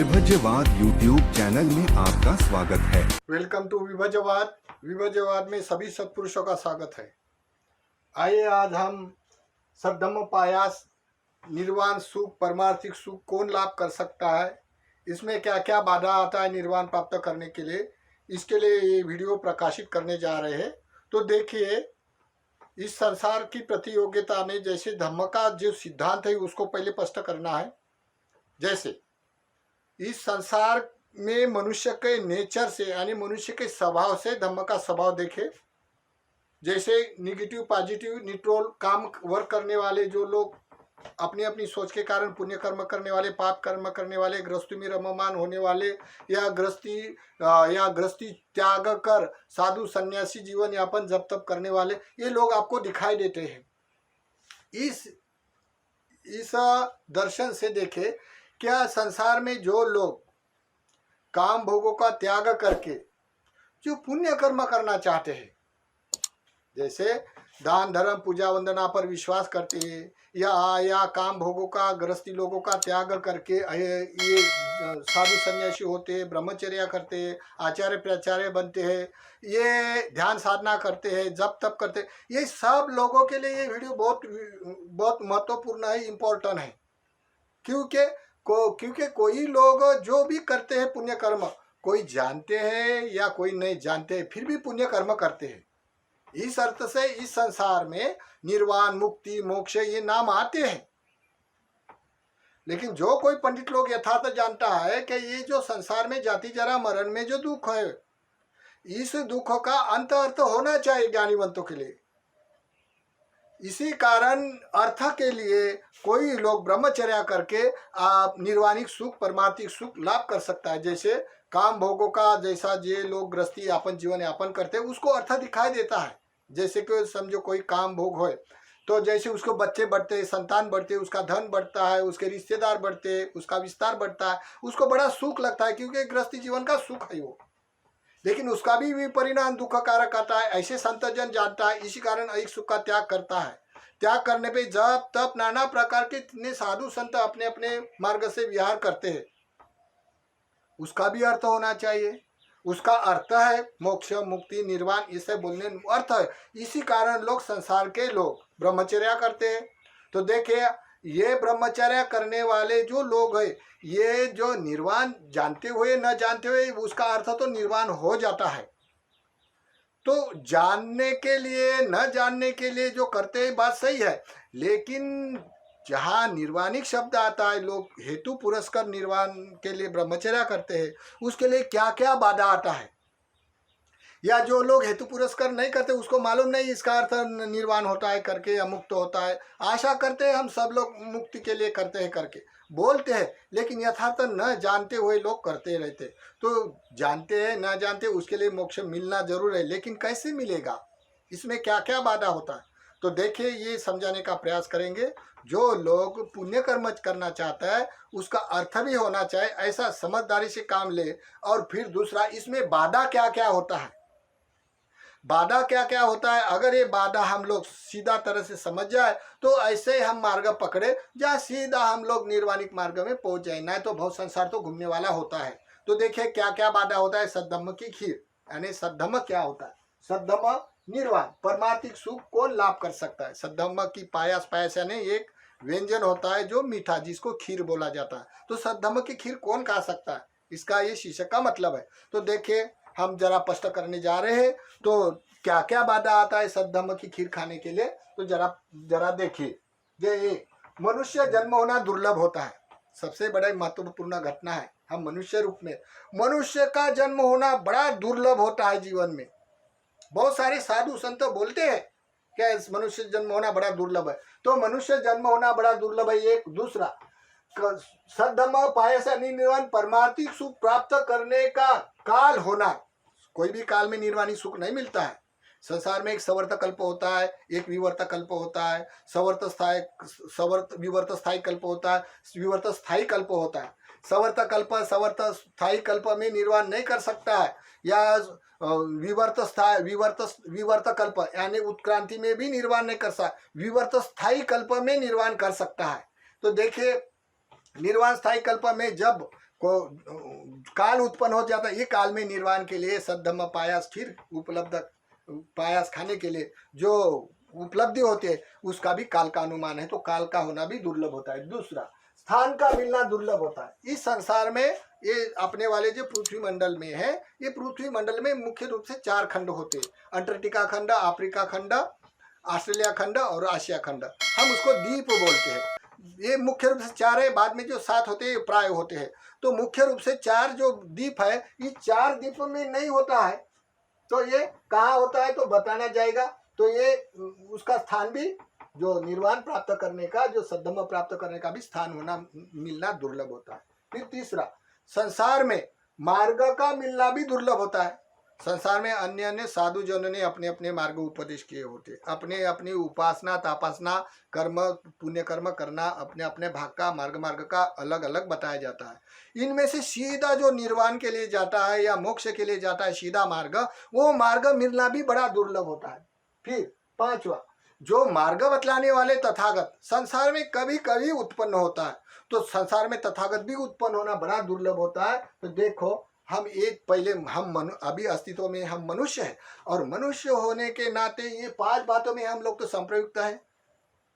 विभज्यवाद YouTube channel में आपका स्वागत है। Welcome to विभज्यवाद। विभज्यवाद में सभी सत्पुरुषों का स्वागत है। आइए आज हम सद्धम्म पायास निर्वाण सुख परमार्थिक सुख कौन लाभ कर सकता है, इसमें क्या क्या बाधा आता है निर्वाण प्राप्त करने के लिए, इसके लिए ये वीडियो प्रकाशित करने जा रहे हैं। तो देखिए, इस संसार की प्रतियोगिता में जैसे धम्म का जो सिद्धांत है उसको पहले स्पष्ट करना है। जैसे इस संसार में मनुष्य के नेचर से यानी मनुष्य के स्वभाव से धम्म का स्वभाव देखे। जैसे निगेटिव पॉजिटिव न्यूट्रल काम वर्क करने वाले जो लोग अपनी अपनी सोच के कारण पुण्य कर्म करने वाले, पाप कर्म करने वाले, गृहस्थी में रममान होने वाले या गृहस्थी त्याग कर साधु सन्यासी जीवन यापन जप तप करने वाले, ये लोग आपको दिखाई देते हैं। इस दर्शन से देखे क्या संसार में जो लोग काम भोगों का त्याग करके जो पुण्य कर्म करना चाहते हैं, जैसे दान धर्म पूजा वंदना पर विश्वास करते हैं या काम भोगों का गृहस्थी लोगों का त्याग करके ये साधु सन्यासी होते हैं, ब्रह्मचर्या करते हैं, आचार्य प्राचार्य बनते हैं, ये ध्यान साधना करते हैं, जप तप करते हैं, ये सब लोगों के लिए ये वीडियो बहुत महत्वपूर्ण है, इम्पोर्टेंट है। क्योंकि कोई लोग जो भी करते हैं पुण्य कर्म, कोई जानते हैं या कोई नहीं जानते हैं, फिर भी पुण्य कर्म करते हैं। इस अर्थ से इस संसार में निर्वाण मुक्ति मोक्ष ये नाम आते हैं, लेकिन जो कोई पंडित लोग यथार्थ जानता है कि ये जो संसार में जाति जरा मरण में जो दुख है, इस दुख का अंत अर्थ होना चाहिए ज्ञानीवंतों के लिए। इसी कारण अर्थ के लिए कोई लोग ब्रह्मचर्या करके निर्वाणिक सुख परमार्थिक सुख लाभ कर सकता है। जैसे काम भोगों का जैसा जे लोग गृहस्थी यापन जीवन यापन करते हैं उसको अर्थ दिखाई देता है। जैसे कि समझो कोई काम भोग हो तो जैसे उसको बच्चे बढ़ते हैं, संतान बढ़ते हैं, उसका धन बढ़ता है, उसके रिश्तेदार बढ़ते हैं, उसका विस्तार बढ़ता है, उसको बड़ा सुख लगता है क्योंकि गृहस्थी जीवन का सुख है वो। लेकिन उसका भी परिणाम दुख कारक आता है, ऐसे संत जन जानता है। इसी कारण एक सुख का त्याग करता है। त्याग करने पे जप तप नाना प्रकार के इतने साधु संत अपने अपने मार्ग से विहार करते हैं, उसका भी अर्थ होना चाहिए। उसका अर्थ है मोक्ष मुक्ति निर्वाण, इसे बोलने अर्थ है। इसी कारण लोग संसार के लोग ब्रह्मचर्या करते हैं। तो देखिए, ये ब्रह्मचर्या करने वाले जो लोग हैं, ये जो निर्वाण जानते हुए न जानते हुए उसका अर्थ तो निर्वाण हो जाता है। तो जानने के लिए न जानने के लिए जो करते हैं बात सही है, लेकिन जहाँ निर्वाणिक शब्द आता है, लोग हेतु पुरस्कार निर्वाण के लिए ब्रह्मचर्या करते हैं, उसके लिए क्या क्या बाधा आता है। या जो लोग हेतु पुरस्कार नहीं करते उसको मालूम नहीं इसका अर्थ निर्वाण होता है करके या मुक्त होता है, आशा करते हैं हम सब लोग मुक्ति के लिए करते हैं करके बोलते हैं, लेकिन यथार्थ न जानते हुए लोग करते रहते। तो जानते हैं न जानते उसके लिए मोक्ष मिलना जरूर है, लेकिन कैसे मिलेगा, इसमें क्या क्या बाधा होता है। तो देखिए, ये समझाने का प्रयास करेंगे। जो लोग पुण्य कर्म करना चाहता है उसका अर्थ भी होना चाहिए, ऐसा समझदारी से काम ले। और फिर दूसरा, इसमें बाधा क्या क्या होता है, बाधा क्या क्या होता है। अगर ये बाधा हम लोग सीधा तरह से समझ जाए तो ऐसे ही हम मार्ग पकड़े जहाँ सीधा हम लोग निर्वाणिक मार्ग में पहुंच जाए, ना तो बहुत संसार तो घूमने वाला होता है। तो देखिए क्या क्या बाधा होता है। सद्धम्म की खीर यानी सद्धम्म क्या होता है। सद्धम्म निर्वाण परमार्थिक सुख कौन लाभ कर सकता है। सद्धम्म की पायस, पायस यानी एक व्यंजन होता है जो मीठा, जिसको खीर बोला जाता है। तो सद्धम्म की खीर कौन खा सकता है, इसका ये शीर्षक का मतलब है। तो देखिए, हम जरा स्पष्ट करने जा रहे हैं। तो क्या क्या बाधा आता है सद्धम्म की खीर खाने के लिए, तो जरा देखिए। ये मनुष्य जन्म होना दुर्लभ होता है, सबसे बड़ा महत्वपूर्ण घटना है। हम मनुष्य रूप में, मनुष्य का जन्म होना बड़ा दुर्लभ होता है जीवन में। बहुत सारे साधु संत बोलते हैं कि मनुष्य जन्म होना बड़ा दुर्लभ है। तो मनुष्य जन्म होना बड़ा दुर्लभ है एक। दूसरा, सद्धम्म पायस निर्वाण परमार्थिक सुख प्राप्त करने का काल होना। कोई भी काल में निर्वाणी सुख नहीं मिलता है। संसार में एक सवर्त कल्प होता है, एक विवर्त कल्प होता है, विवर्त स्थायी कल्प होता है, विवर्त स्थायी कल्प होता है। सवर्त स्थायी कल्प में निर्वाण नहीं कर सकता है, या विवर्त कल्प यानी उत्क्रांति में भी निर्वाण नहीं कर सकता, विवर्त स्थायी कल्प में निर्वाण कर सकता है। तो देखिए, निर्वाण स्थायी कल्प में जब को काल उत्पन्न हो जाता है। ये काल में निर्वाण के लिए सद्धम्म पायास खीर उपलब्ध, पायास खाने के लिए जो उपलब्धि होती है उसका भी काल का अनुमान है, तो काल का होना भी दुर्लभ होता है। दूसरा, स्थान का मिलना दुर्लभ होता है। इस संसार में ये अपने वाले जो पृथ्वी मंडल में है, ये पृथ्वी मंडल में मुख्य रूप से 4 खंड होते हैं, अंटार्कटिका खंड, अफ्रीका खंड, ऑस्ट्रेलिया खंड और आशिया खंड। हम उसको द्वीप बोलते हैं। ये मुख्य रूप से 4 है, बाद में जो 7 होते हैं प्राय होते हैं। तो मुख्य रूप से 4 जो द्वीप है, ये 4 द्वीपों में नहीं होता है। तो ये कहाँ होता है तो बताना जाएगा। तो ये उसका स्थान भी, जो निर्वाण प्राप्त करने का, जो सद्धम्म प्राप्त करने का भी स्थान होना मिलना दुर्लभ होता है। फिर तीसरा, संसार में मार्ग का मिलना भी दुर्लभ होता है। संसार में अन्य अन्य साधु जनों ने अपने अपने मार्ग उपदेश किए होते, अपने अपनी उपासना तापासना कर्म पुण्य कर्म करना अपने अपने भाग का मार्ग का अलग अलग बताया जाता है। इनमें से सीधा जो निर्वाण के लिए जाता है या मोक्ष के लिए जाता है सीधा मार्ग, वो मार्ग मिलना भी बड़ा दुर्लभ होता है। फिर पांचवा, जो मार्ग बतलाने वाले तथागत संसार में कभी कभी उत्पन्न होता है, तो संसार में तथागत भी उत्पन्न होना बड़ा दुर्लभ होता है। तो देखो, हम एक पहले हम अभी अस्तित्व में हम मनुष्य हैं, और मनुष्य होने के नाते ये 5 बातों में हम लोग तो संप्रयुक्त है।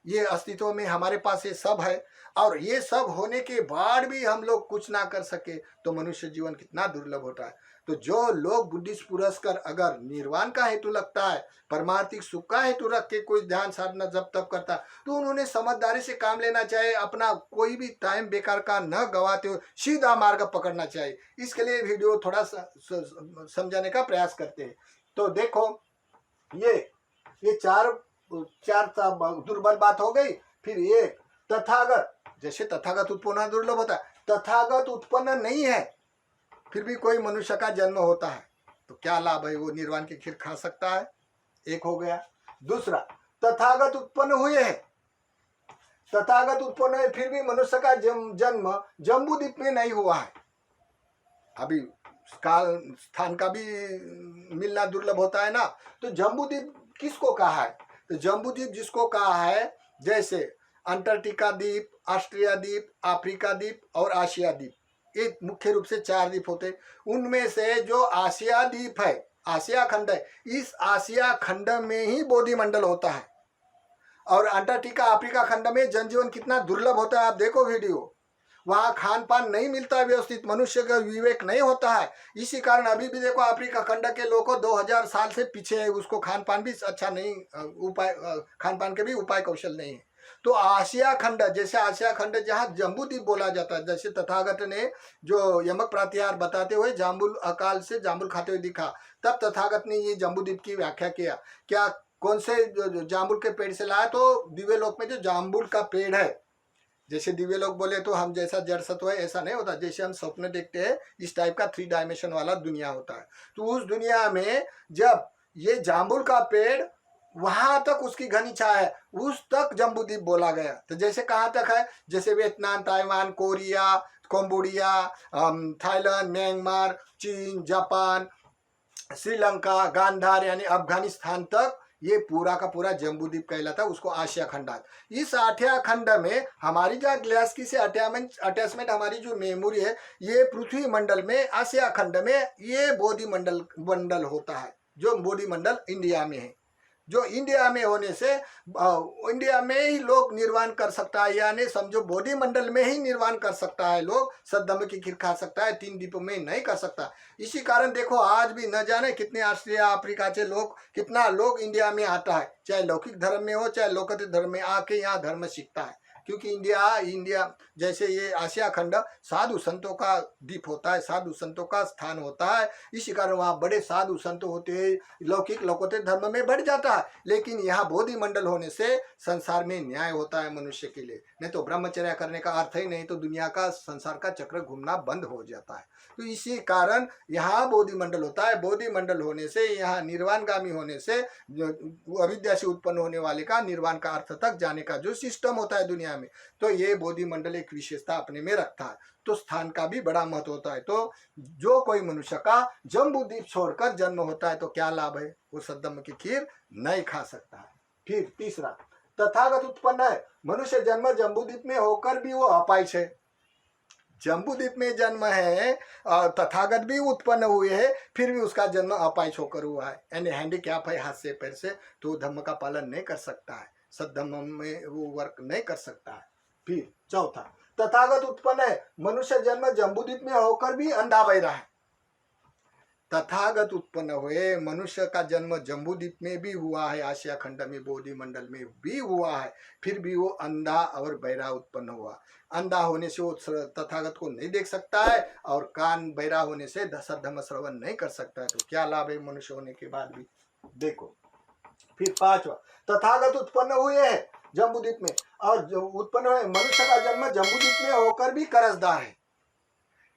ये अस्तित्व में हमारे पास ये सब है, और ये सब होने के बाद भी हम लोग कुछ ना कर सके, तो मनुष्य जीवन कितना दुर्लभ होता है। तो जो लोग बुद्धिस्ट पुरस्कार अगर निर्वाण का हेतु लगता है, परमार्थिक सुख का हेतु रख के कोई ध्यान साधना जब तब करता, तो उन्होंने समझदारी से काम लेना चाहिए, अपना कोई भी टाइम बेकार का न गवाते हुए सीधा मार्ग पकड़ना चाहिए। इसके लिए वीडियो थोड़ा समझाने का प्रयास करते हैं। तो देखो, ये चार दुर्बल बात हो गई। फिर एक तथागत, जैसे तथागत उत्पन्न होना दुर्लभ होता है, तथागत उत्पन्न नहीं है फिर भी कोई मनुष्य का जन्म होता है, तो क्या लाभ है, वो निर्वाण की खीर खा सकता है, एक हो गया। दूसरा, तथागत उत्पन्न हुए हैं, तथागत उत्पन्न है फिर भी मनुष्य का जन्म जम्बूद्वीप में नहीं हुआ है। अभी काल स्थान का भी मिलना दुर्लभ होता है ना, तो जम्बूद्वीप किसको कहा है, तो जम्बूद्वीप जिसको कहा है, जैसे अंटार्कटिका द्वीप, ऑस्ट्रेलिया द्वीप, अफ्रीका द्वीप और आशिया द्वीप, ये मुख्य रूप से 4 द्वीप होते हैं। उनमें से जो आशिया द्वीप है, आशिया खंड है, इस आशिया खंड में ही बोधि मंडल होता है। और अंटार्कटिका अफ्रीका खंड में जनजीवन कितना दुर्लभ होता है, आप देखो वीडियो, वहाँ खान पान नहीं मिलता है व्यवस्थित, मनुष्य का विवेक नहीं होता है। इसी कारण अभी भी देखो अफ्रीका खंड के लोग 2000 साल से पीछे है, उसको खान पान भी अच्छा नहीं, उपाय खान पान के भी उपाय कौशल नहीं है। तो आशिया खंड, जैसे आशिया खंड जहाँ जम्बूद्वीप बोला जाता है, जैसे तथागत ने जो यमक प्रातिहार बताते हुए जाम्बुल अकाल से जाम्बुल खाते हुए दिखा, तब तथागत ने ये जम्बूद्वीप की व्याख्या किया। क्या कौन से जाम्बुल के पेड़ से लाया, तो दिव्य लोक में जो जाम्बुल का पेड़ है, जैसे दिव्य लोग बोले तो हम जैसा जड़ सत्व है ऐसा नहीं होता, जैसे हम स्वप्न देखते हैं इस टाइप का 3 डायमेंशन वाला दुनिया होता है। तो उस दुनिया में जब ये जाम्बुल का पेड़ वहां तक उसकी घनी छाया है, उस तक जम्बूद्वीप बोला गया। तो जैसे कहाँ तक है, जैसे Vietnam, Taiwan, Korea, Cambodia, Thailand, Myanmar, चीन, जापान, श्रीलंका, गांधार यानी अफगानिस्तान तक ये पूरा का पूरा जम्बूद्वीप कहलाता है, उसको आशिया खंड। इस आठिया खंड में हमारी जो ग्लास्की से अटैचमेंट हमारी जो मेमोरी है, ये पृथ्वी मंडल में आशिया खंड में ये बोधि मंडल होता है, जो बोधि मंडल इंडिया में है। जो इंडिया में होने से इंडिया में ही लोग निर्वाण कर सकता है, यानी समझो बोधि मंडल में ही निर्वाण कर सकता है, लोग सद्धम्म की खीर खा सकता है, 3 द्वीपों में नहीं कर सकता। इसी कारण देखो आज भी न जाने कितने ऑस्ट्रेलिया अफ्रीका से लोग, कितना लोग इंडिया में आता है, चाहे लौकिक धर्म में हो चाहे लौकिक धर्म में, आके यहाँ धर्म सीखता है। क्योंकि इंडिया जैसे ये आशिया खंड साधु संतों का द्वीप होता है, साधु संतों का स्थान होता है, इसी कारण वहाँ बड़े साधु संत होते हैं, लौकिक धर्म में बढ़ जाता है। लेकिन यहाँ बोधि मंडल होने से संसार में न्याय होता है मनुष्य के लिए, नहीं तो ब्रह्मचर्य करने का अर्थ ही नहीं, तो दुनिया का संसार का चक्र घूमना बंद हो जाता है। तो इसी कारण यहाँ बोधि मंडल होता है। बोधि मंडल होने से, यहाँ निर्वाणगामी होने से, अविद्या से उत्पन्न होने वाले का निर्वाण का अर्थ तक जाने का जो सिस्टम होता है दुनिया में, तो ये बोधि मंडल एक विशेषता अपने में रखता है। तो स्थान का भी बड़ा महत्व होता है। तो जो कोई मनुष्य का जम्बूद्वीप छोड़कर जन्म होता है तो क्या लाभ है, वो सद्धम्म की खीर नहीं खा सकता है। फिर तीसरा, तथागत उत्पन्न है, मनुष्य जन्म जम्बूद्वीप में होकर भी वो अपाइश है। जम्बूद्वीप में जन्म है और तथागत भी उत्पन्न हुए है, फिर भी उसका जन्म अपाहिज होकर हुआ है, यानी हैंडीकैप है हाथ से पैर से, तो धर्म का पालन नहीं कर सकता है, सद्धर्म में वो वर्क नहीं कर सकता है। फिर चौथा, तथागत उत्पन्न है, मनुष्य जन्म जम्बूद्वीप में होकर भी अंधा बहरा है। तथागत उत्पन्न हुए, मनुष्य का जन्म जम्बूद्वीप में भी हुआ है, आशिया खंड में बोधि मंडल में भी हुआ है, फिर भी वो अंधा और बहरा उत्पन्न हुआ। अंधा होने से वो तथागत को नहीं देख सकता है, और कान बहरा होने से सद्धर्म श्रवण नहीं कर सकता है। तो क्या लाभ है मनुष्य होने के बाद भी? देखो फिर पांचवा, तथागत उत्पन्न हुए हैं जम्बूद्वीप में, और जो उत्पन्न हुए, मनुष्य का जन्म जम्बूद्वीप में होकर भी कर्जदार है।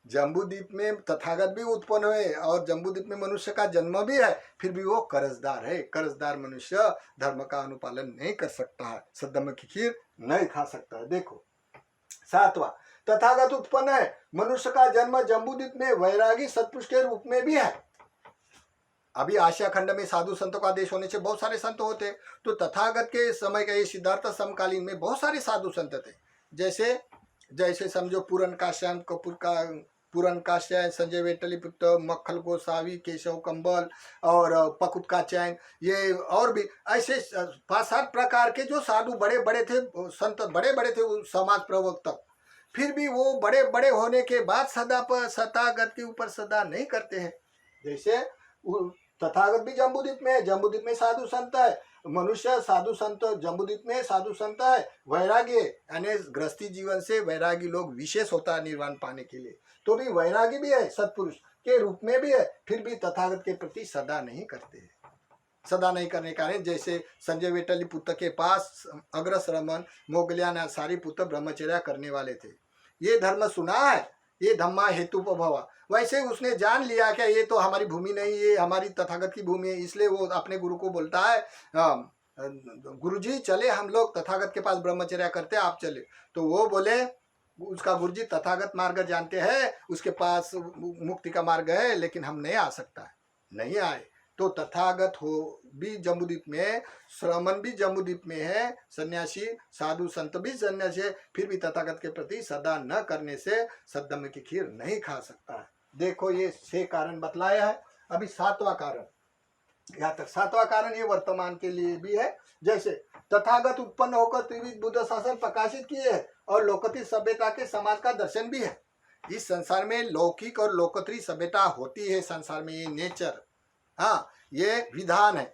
जम्बूद्वीप में तथागत भी उत्पन्न हुए और जम्बूद्वीप में मनुष्य का जन्म भी है, फिर भी वो कर्जदार है। कर्जदार मनुष्य धर्म का अनुपालन नहीं कर सकता है, सद्धर्म की खीर नहीं खा सकता है। देखो सातवां, तथागत उत्पन्न है, मनुष्य का जन्म जम्बूद्वीप में वैरागी सत्पुरुष के रूप में भी है। अभी आशिया खंड में साधु संतों का देश होने से बहुत सारे संत होते, तो तथागत के समय का ये सिद्धार्थ समकालीन में बहुत सारे साधु संत थे। जैसे समझो पूरन का श्याम कपूर का पूरन का श्याम, संजय वेटलीपुत्र, मक्खल गोसावी, केशव कंबल और पकुत का चैन, ये और भी ऐसे 5-7 प्रकार के जो साधु बड़े बड़े थे, संत बड़े बड़े थे, समाज प्रवर्तक। फिर भी वो बड़े बड़े होने के बाद सदा पर तथागत के ऊपर सदा नहीं करते हैं। जैसे तथागत भी जम्बूद्वीप में है, जम्बूद्वीप में साधु संत है, मनुष्य साधु संत जम्बूद्वीप में साधु संत है, वैरागी यानी गृहस्थी जीवन से वैरागी लोग विशेष होता है निर्वाण पाने के लिए, तो भी वैरागी भी है, सत्पुरुष के रूप में भी है, फिर भी तथागत के प्रति सदा नहीं करते हैं। सदा नहीं करने का कारण जैसे संजय वेटली पुत्र के पास अग्रस रमन मोगलियान सारी पुत्र ब्रह्मचर्या करने वाले थे। ये धर्म सुना है, ये धम्मा हेतुपभवा, वैसे उसने जान लिया कि ये तो हमारी भूमि नहीं, ये हमारी तथागत की भूमि है, इसलिए वो अपने गुरु को बोलता है, गुरुजी चले हम लोग तथागत के पास ब्रह्मचर्या करते, आप चले। तो वो बोले उसका गुरुजी तथागत मार्ग जानते हैं, उसके पास मुक्ति का मार्ग है, लेकिन हम नहीं आ सकता है, नहीं आए। तो तथागत हो भी जम्बूद्वीप में, श्रमण भी जम्बूद्वीप में है, सन्यासी साधु संत भी सन्यासी है, फिर भी तथागत के प्रति सदा न करने से सद्धर्म की खीर नहीं खा सकता है। देखो ये 6 कारण बतलाया है। अभी 7वां कारण, यहाँ तक 7वां कारण ये वर्तमान के लिए भी है। जैसे तथागत उत्पन्न होकर त्रिविध बुद्ध शासन प्रकाशित किए हैं और लोकोत्तरी सभ्यता के समाज का दर्शन भी है। इस संसार में लौकिक और लोकोत्तरी सभ्यता होती है, संसार में ये नेचर, हाँ ये विधान है।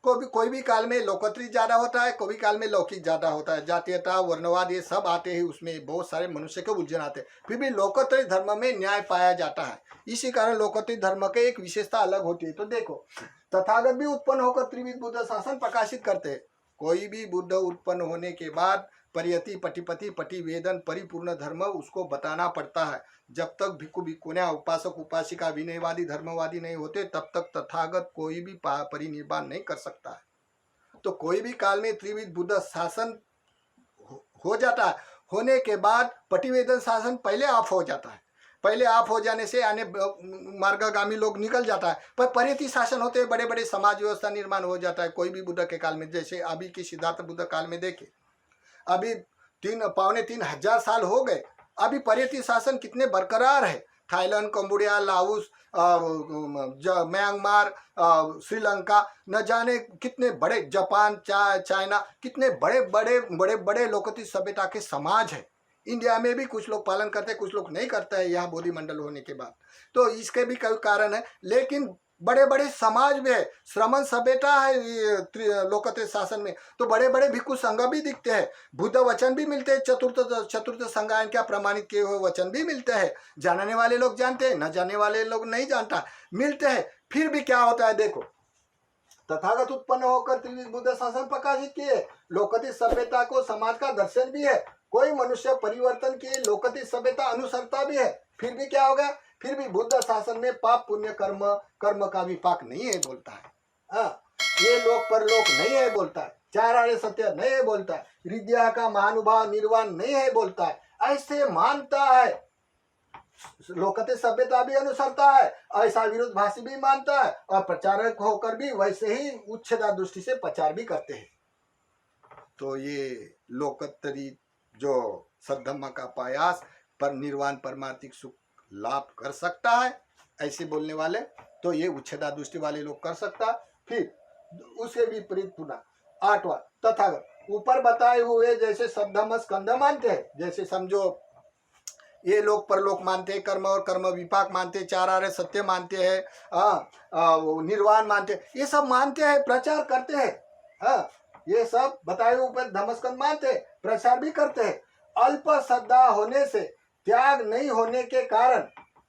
कोई भी काल में लोकोत्तरी ज्यादा होता है, कोई भी काल में लौकिक ज्यादा होता है। जातीयता वर्णवाद ये सब आते हैं, उसमें बहुत सारे मनुष्य के उलझन आते हैं, फिर भी लोकोत्तरी धर्म में न्याय पाया जाता है। इसी कारण लोकोत्तरी धर्म के एक विशेषता अलग होती है। तो देखो तथागत भी उत्पन्न होकर त्रिविध बुद्ध शासन प्रकाशित करते हैं। कोई भी बुद्ध उत्पन्न होने के बाद परियति पटिपति पटिवेदन परिपूर्ण धर्म उसको बताना पड़ता है। जब तक भिक्खु भिक्खुनिया उपासक उपासिका विनयवादी धर्मवादी नहीं होते, तब तक तथागत कोई भी परिनिर्वाण नहीं कर सकता है। तो कोई भी काल में त्रिविध बुद्ध शासन हो जाता है, होने के बाद पटिवेदन शासन पहले ऑफ हो जाता है। पहले ऑफ हो जाने से आने मार्गगामी लोग निकल जाता है, पर परियति शासन होते हैं, बड़े बड़े समाज व्यवस्था निर्माण हो जाता है कोई भी बुद्ध के काल में। जैसे अभी की सिद्धार्थ बुद्ध काल में देखे, अभी 3-3.25 हजार साल हो गए, अभी परियति शासन कितने बरकरार है। Thailand, Cambodia, Laos, Myanmar, Sri Lanka, न जाने कितने बड़े, जापान, चाइना, कितने बड़े बड़े लोकोत्तरी सभ्यता के समाज है। इंडिया में भी कुछ लोग पालन करते हैं, कुछ लोग नहीं करते हैं, यहाँ बोधि मंडल होने के बाद। तो इसके भी कई कारण है, लेकिन बड़े बड़े समाज में है, श्रमण सभ्यता है लोकोत्तरी शासन में, तो बड़े बड़े भिक्खु संघ भी दिखते हैं, बुद्ध वचन भी मिलते हैं, चतुर्थ संगायन क्या प्रमाणित किए हुए वचन भी मिलते हैं। जानने वाले लोग जानते हैं, न जानने वाले लोग नहीं जानता, मिलते हैं। फिर भी क्या होता है, देखो तथागत उत्पन्न होकर त्रिविध बुद्ध शासन प्रकाशित किए, लोकोत्तरी सभ्यता को समाज का दर्शन भी है। कोई मनुष्य परिवर्तन के लोकोत्तरी सभ्यता अनुसरता भी है, फिर भी क्या होगा, फिर भी बुद्ध शासन में पाप पुण्य कर्म का विपाक नहीं है बोलता है। ये लोक परलोक नहीं है बोलता है, चार आर्य सत्य नहीं है बोलता है, विद्या का महानुभाव निर्वाण नहीं है बोलता है। ऐसे मानता है, लोकोत्तरी सभ्यता भी अनुसरता है, ऐसा विरोधाभासी भी मानता है, और प्रचारक होकर भी वैसे ही उच्छेदा दृष्टि से प्रचार भी करते हैं। तो ये लोकोत्तरी जो सद्धम्म का प्रयास पर निर्वाण परमार्थिक सुख लाभ कर सकता है, ऐसे बोलने वाले तो ये उच्छेदा दृष्टि वाले लोग कर सकता। फिर उसके विपरीत पुनः 8वां तथागत ऊपर बताए हुए जैसे शब्दम स्कंद मानते हैं, जैसे समझो ये लोग परलोक मानते हैं, कर्म और कर्म विपाक मानते हैं, चार आर्य सत्य मानते हैं, निर्वाण मानते हैं, ये सब मानते हैं, प्रचार करते हैं। हाँ, ये सब बताए ऊपर धम्मस्कंद मानते हैं, प्रचार भी करते हैं। अल्प श्रद्धा होने से, त्याग नहीं होने के कारण,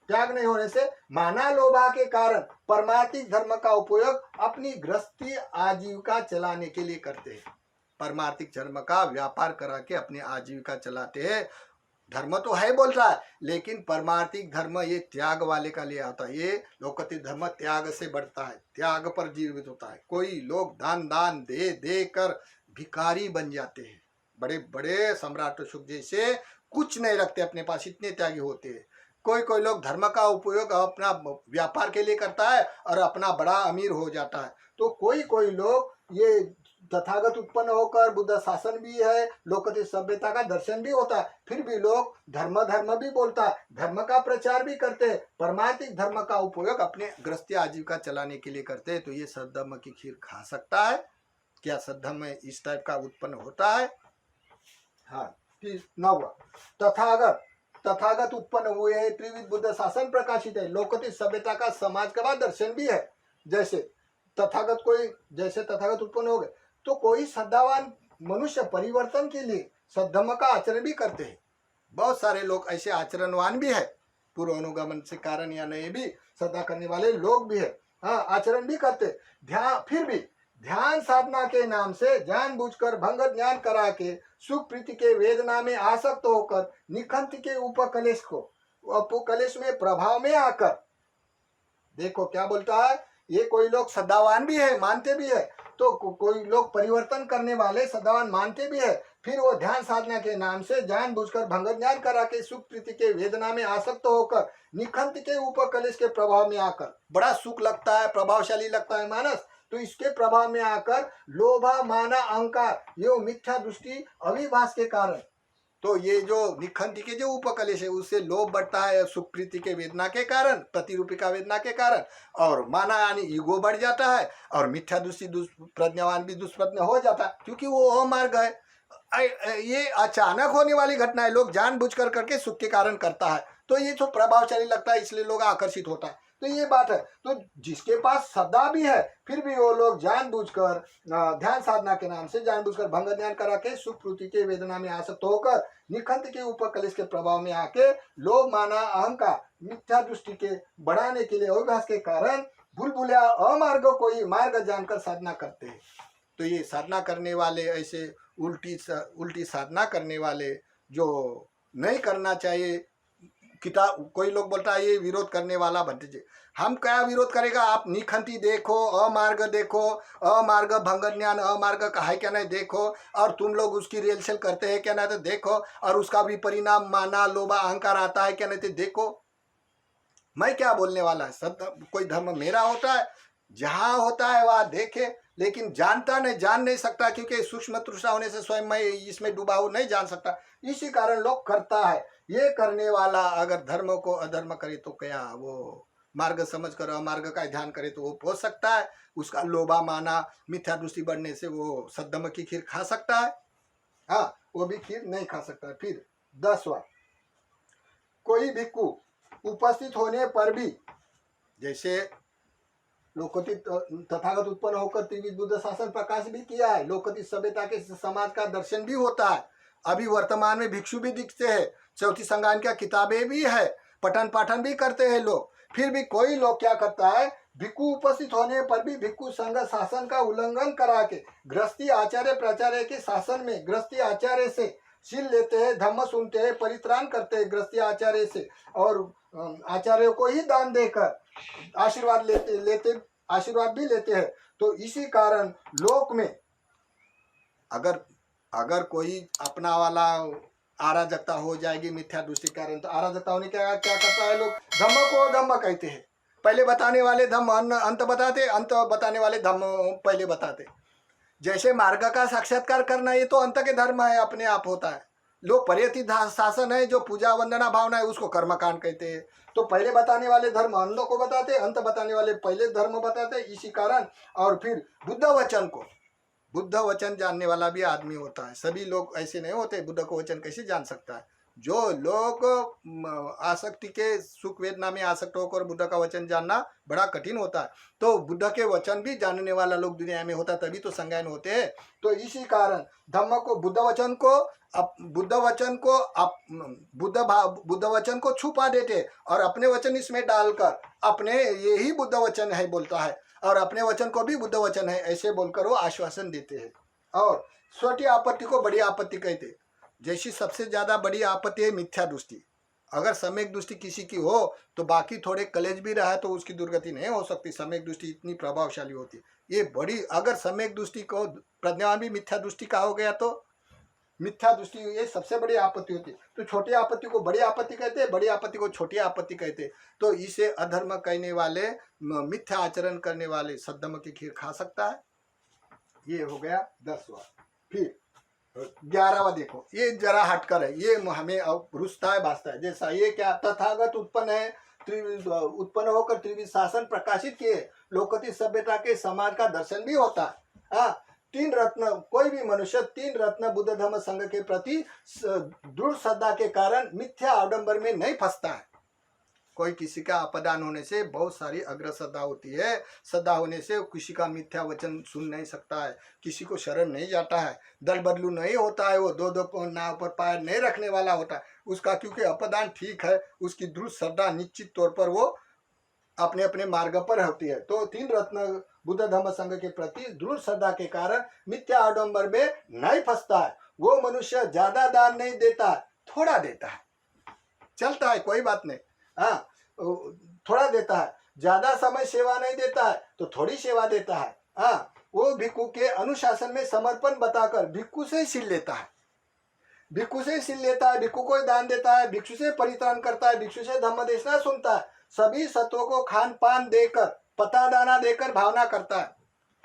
त्याग नहीं होने से, माना लोभा के कारण परमार्थिक धर्म का उपयोग अपनी गृहस्थी आजीविका चलाने के लिए करते हैं। परमार्थिक धर्म का व्यापार करा के अपनी आजीविका चलाते हैं। धर्म तो है बोल रहा है, लेकिन परमार्थिक धर्म ये त्याग वाले का लिए आता है। ये लोकतिक धर्म त्याग से बढ़ता है, त्याग पर जीवित होता है। कोई लोग दान दान दे दे कर भिखारी बन जाते हैं। बड़े बड़े सम्राट अशोक जैसे कुछ नहीं रखते अपने पास, इतने त्यागी होते हैं। कोई कोई लोग धर्म का उपयोग अपना व्यापार के लिए करता है और अपना बड़ा अमीर हो जाता है। तो कोई कोई लोग ये तथागत उत्पन्न होकर बुद्ध शासन भी है, लोकतिक सभ्यता का दर्शन भी होता है, फिर भी लोग धर्म धर्म भी बोलता है, धर्म का प्रचार भी करते हैं, परमार्थिक धर्म का उपयोग अपने गृहस्थी आजीविका चलाने के लिए करते हैं। तो ये सद्धर्म की खीर खा सकता है क्या? सद्धर्म में इस टाइप का उत्पन्न होता है। हाँ, 9वां तथागत, तथागत उत्पन्न हुए हैं, त्रिविध बुद्ध शासन प्रकाशित है, लोकतिक सभ्यता का समाज का दर्शन भी है। जैसे तथागत कोई, जैसे तथागत उत्पन्न हो गए तो कोई श्रद्धावान मनुष्य परिवर्तन के लिए सद्धर्म का आचरण भी करते हैं। बहुत सारे लोग ऐसे आचरणवान भी है, पूर्व अनुगमन से कारण या नहीं भी श्रद्धा करने वाले लोग भी है। हाँ, आचरण भी करते, ध्यान, फिर भी ध्यान साधना के नाम से जानबूझकर भंग ज्ञान करा के सुख प्रीति के वेदना में आसक्त होकर निखंत के उपकलेश को, उपकलेश में प्रभाव में आकर, देखो क्या बोलता है, ये कोई लोग श्रद्धावान भी है, मानते भी है, तो कोई लोग परिवर्तन करने वाले श्रद्धावान मानते भी है, फिर वो ध्यान साधना के नाम से जानबूझकर भंग ज्ञान करा के सुख प्रीति के वेदना में आसक्त होकर निखंत के उपकलेश के प्रभाव में आकर, बड़ा सुख लगता है, प्रभावशाली लगता है मानस, तो इसके प्रभाव में आकर लोभा माना अहंकार, ये मिथ्या दृष्टि अविभास के कारण, तो ये जो निखंति के जो उपकलेश है उससे लोभ बढ़ता है, सुख प्रीति के वेदना के कारण, प्रतिरूपी का वेदना के कारण, और माना यानी ईगो बढ़ जाता है, और मिथ्या दृष्टि प्रज्ञावान भी दुष्प्रज्ञ हो जाता है, क्योंकि वो अमार्ग है। ये अचानक होने वाली घटना है, लोग जानबूझकर करके सुख के कारण करता है, तो ये जो प्रभावशाली लगता है इसलिए लोग आकर्षित होता है। तो ये बात है। तो जिसके पास श्रद्धा भी है फिर भी वो लोग जानबूझकर ध्यान साधना के नाम से जानबूझकर भंग ध्यान करा के सुख प्रीति के वेदना में आसक्त होकर निखंत के ऊपर कलेश के प्रभाव में आके लोभ माना अहंकार मिथ्या दृष्टि के बढ़ाने के लिए अविभास के कारण भूल भूलिया अमार्ग कोई मार्ग जानकर साधना करते हैं। तो ये साधना करने वाले ऐसे उल्टी साधना करने वाले जो नहीं करना चाहिए, किताब कोई लोग बोलता है ये विरोध करने वाला भट्टी, हम क्या विरोध करेगा? आप निखंती देखो, अमार्ग देखो, अमार्ग भंग ज्ञान अमार्ग का है क्या नहीं देखो, और तुम लोग उसकी रिहर्सल करते हैं क्या नहीं तो देखो, और उसका भी परिणाम माना लोभा अहंकार आता है क्या नहीं तो देखो। मैं क्या बोलने वाला है? सब कोई धर्म मेरा होता है, जहाँ होता है वहाँ देखे, लेकिन जानता नहीं, जान नहीं सकता, क्योंकि सूक्ष्म तृष्णा होने से स्वयं मैं इसमें डूबा हूँ, नहीं जान सकता, इसी कारण लोग करता है। ये करने वाला अगर धर्म को अधर्म करे तो क्या वो मार्ग समझ कर अमार्ग का ध्यान करे तो वो पहुंच सकता है? उसका लोभा माना मिथ्या दृष्टि बढ़ने से वो सद्धर्म की खीर खा सकता है? हाँ, वो भी खीर नहीं खा सकता। फिर 10वां, कोई भिक्खु उपस्थित होने पर भी, जैसे लोकतिक तथागत उत्पन्न होकर त्रिविध बुद्ध शासन प्रकाश भी किया है, लोकतिक सभ्यता के समाज का दर्शन भी होता है, अभी वर्तमान में भिक्षु भी दिखते हैं, चौथी संज्ञान की किताबें भी है, पठन पाठन भी करते हैं लोग, फिर भी कोई लोग क्या करता है, भिक्खु उपस्थित होने पर भी भिक्खु संघ शासन का उल्लंघन करा के गृहस्थी आचार्य प्राचार्य के शासन में गृहस्थी आचार्य से शील लेते हैं, धम्म सुनते हैं, परित्राण करते हैं गृहस्थी आचार्य से, और आचार्य को ही दान देकर आशीर्वाद आशीर्वाद भी लेते हैं। तो इसी कारण लोक में अगर कोई अपना वाला अराजकता हो जाएगी मिथ्या दृष्टि कारण, तो अराजकता होने क्या करता है, लोग धम्म को धम्म कहते हैं, पहले बताने वाले धम्म अंत बताते, अंत बताने वाले धम्म पहले बताते। जैसे मार्ग का साक्षात्कार करना ये तो अंत के धर्म है, अपने आप होता है, लोग परियति शासन है, जो पूजा वंदना भावना है उसको कर्मकांड कहते हैं। तो पहले बताने वाले धर्म अंतों को बताते, अंत बताने वाले पहले धर्म बताते, इसी कारण। और फिर बुद्ध वचन जानने वाला भी आदमी होता है। सभी लोग ऐसे नहीं होते, बुद्ध को वचन कैसे जान सकता है? जो लोग आसक्ति के सुख वेदना में आसक्त होकर बुद्ध का वचन जानना बड़ा कठिन होता है, तो बुद्ध के वचन भी जानने वाला लोग दुनिया में होता, तभी तो संज्ञान होते हैं। तो इसी कारण धम्म को, बुद्ध वचन को छुपा देते और अपने वचन इसमें डालकर अपने यही बुद्ध वचन है बोलता है, और अपने वचन को भी बुद्ध वचन है ऐसे बोलकर वो आश्वासन देते हैं। और छोटी आपत्ति को बड़ी आपत्ति कहते। जैसी सबसे ज्यादा बड़ी आपत्ति है मिथ्या दृष्टि। अगर सम्यक दृष्टि किसी की हो तो बाकी थोड़े कलेज भी रहा तो उसकी दुर्गति नहीं हो सकती। सम्यक दृष्टि इतनी प्रभावशाली होती है। ये बड़ी, अगर सम्यक दृष्टि को प्रज्ञावान भी मिथ्या दृष्टि का हो गया तो मिथ्या दृष्टि, ये सबसे बड़ी आपत्ति होती है। तो छोटी आपत्ति को बड़ी आपत्ति कहते हैं, बड़ी आपत्ति को छोटी आपत्ति कहते हैं। तो इसे अधर्म कहने वाले, मिथ्या आचरण करने वाले सद्धर्म की खीर खा सकता है। ये हो गया 10वां। फिर 11वां देखो, ये जरा हटकर है, ये हमें अब रुचता है, बाजता है। जैसा ये क्या, तथागत उत्पन्न होकर त्रिविध शासन प्रकाशित किए, लोकति सभ्यता के समाज का दर्शन भी होता है। हाँ, 3 रत्न, कोई भी मनुष्य 3 रत्न बुद्ध धर्म संघ के प्रति दृढ़ श्रद्धा के कारण मिथ्या आडंबर में नहीं फंसता है। कोई किसी का अपदान होने से बहुत सारी अग्र श्रद्धा होती है। श्रद्धा होने से किसी का मिथ्या वचन सुन नहीं सकता है, किसी को शरण नहीं जाता है, दल बदलू नहीं होता है, वो दो नाव पर पैर नहीं रखने वाला होता है उसका, क्योंकि अपदान ठीक है, उसकी दृढ़ श्रद्धा निश्चित तौर पर वो अपने अपने मार्ग पर होती है। तो 3 रत्न बुद्ध धर्म संघ के प्रति दृढ़ श्रद्धा के कारण मिथ्या आडंबर में नहीं फंसता है। वो मनुष्य ज्यादा दान नहीं देता, थोड़ा देता है, चलता है, कोई बात नहीं। हाँ, थोड़ा देता है। ज्यादा समय सेवा नहीं देता है तो थोड़ी सेवा देता है। हाँ, वो भिक्षु के अनुशासन में समर्पण बताकर भिक्षु से सील लेता है, भिक्षु को दान देता है, भिक्षु से परित्राण करता है, भिक्षु से धम्म देशना सुनता है, सभी सत्वों को खान पान देकर, पता दाना देकर भावना करता है।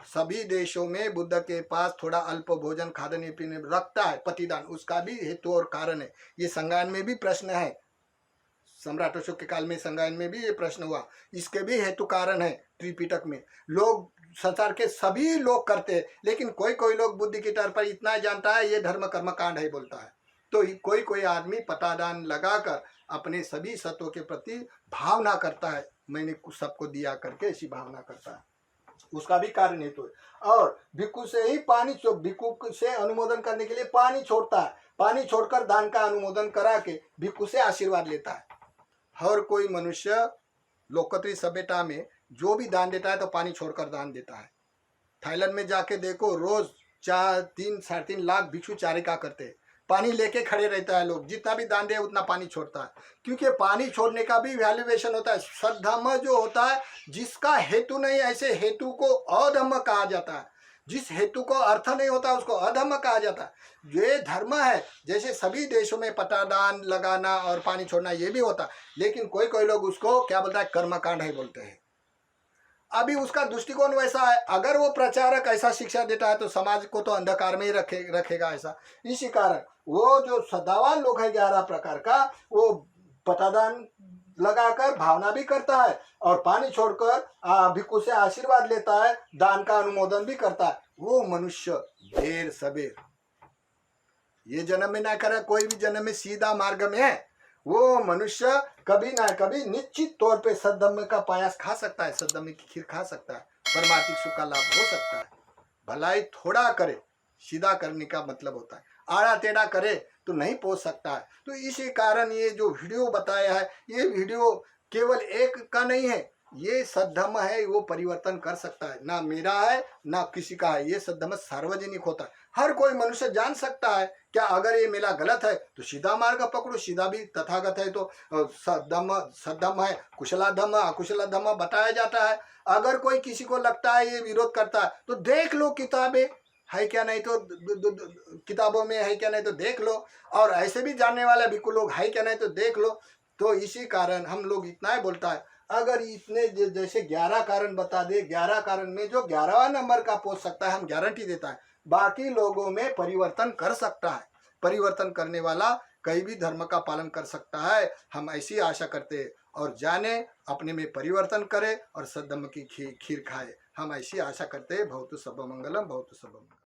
सभी देशों में बुद्ध के पास थोड़ा अल्प भोजन खाने पीने रखता है, पतिदान, उसका भी हेतु और कारण है। ये संज्ञान में भी प्रश्न है, सम्राट अशोक के काल में संज्ञान में भी ये प्रश्न हुआ, इसके भी हेतु कारण है। त्रिपिटक में लोग, संसार के सभी लोग करते हैं, लेकिन कोई कोई लोग बुद्धि की तरफ पर इतना जानता है ये धर्म कर्म कांड है बोलता है। तो कोई कोई आदमी पतादान लगाकर अपने सभी सत्वों के प्रति भावना करता है, मैंने सबको दिया करके ऐसी भावना करता है, उसका भी कारण हेतु है। और भिक्षु से ही भिक्षु से अनुमोदन करने के लिए पानी छोड़ता है, पानी छोड़कर दान का अनुमोदन करा के भिक्षु से आशीर्वाद लेता है। हर कोई मनुष्य लोकप्रिय सभ्यता में जो भी दान देता है तो पानी छोड़कर दान देता है। थाईलैंड में जाके देखो, रोज 3-3.5 लाख भिक्षु चारिका करते हैं, पानी लेके खड़े रहता है, लोग जितना भी दान दे उतना पानी छोड़ता है, क्योंकि पानी छोड़ने का भी वैल्यूएशन होता है। सद्धम्म जो होता है, जिसका हेतु नहीं, ऐसे हेतु को अधम्म कहा जाता है। जिस हेतु को अर्थ नहीं होता उसको अधर्म कहा जाता है। ये धर्म है, जैसे सभी देशों में पतादान लगाना और पानी छोड़ना ये भी होता है, लेकिन कोई कोई लोग उसको क्या बोलता है, कर्मकांड है बोलते हैं। अभी उसका दृष्टिकोण वैसा है, अगर वो प्रचारक ऐसा शिक्षा देता है तो समाज को तो अंधकार में ही रखेगा ऐसा। इसी कारण वो जो सदावान लोग है 11 प्रकार का, वो पतादान लगाकर भावना भी करता है और पानी छोड़कर भिक्षु से आशीर्वाद लेता है, दान का अनुमोदन भी करता है। वो मनुष्य देर सबेर, ये जन्म में ना करे, कोई भी जन्म में सीधा मार्ग में है, वो मनुष्य कभी ना कभी निश्चित तौर पे सद्धम्म का पायस खा सकता है, सद्धम्म की खीर खा सकता है, परमार्थिक सुख का लाभ हो सकता है। भलाई थोड़ा करे, सीधा करने का मतलब होता है, आड़ा टेढ़ा करे तो नहीं पहुंच सकता है। तो इसी कारण ये जो वीडियो बताया है, ये वीडियो केवल एक का नहीं है, ये सद्धम्म है, वो परिवर्तन कर सकता है, ना मेरा है ना किसी का है, ये सद्धम्म सार्वजनिक होता है, हर कोई मनुष्य जान सकता है। क्या अगर ये मेरा गलत है तो सीधा मार्ग पकड़ो, सीधा भी तथागत है तो सद्धम्म है, कुशलाधम्म अकुशलाधम्म बताया जाता है। अगर कोई किसी को लगता है ये विरोध करता है तो देख लो किताबें है क्या, नहीं तो किताबों में है क्या, नहीं तो देख लो, और ऐसे भी जानने वाले भिक्षु लोग है क्या, नहीं तो देख लो। तो इसी कारण हम लोग इतना ही बोलता है, अगर इतने जैसे 11 कारण बता दे, 11 कारण में जो 11वां नंबर का पहुंच सकता है हम गारंटी देता है, बाकी लोगों में परिवर्तन कर सकता है। परिवर्तन करने वाला कई भी धर्म का पालन कर सकता है। हम ऐसी आशा करते हैं और जाने अपने में परिवर्तन करे और सद्धम्म की खीर खाए। हम ऐसी आशा करते हैं। भवतु सर्वमंगलम, भवतु सर्वमंगलम।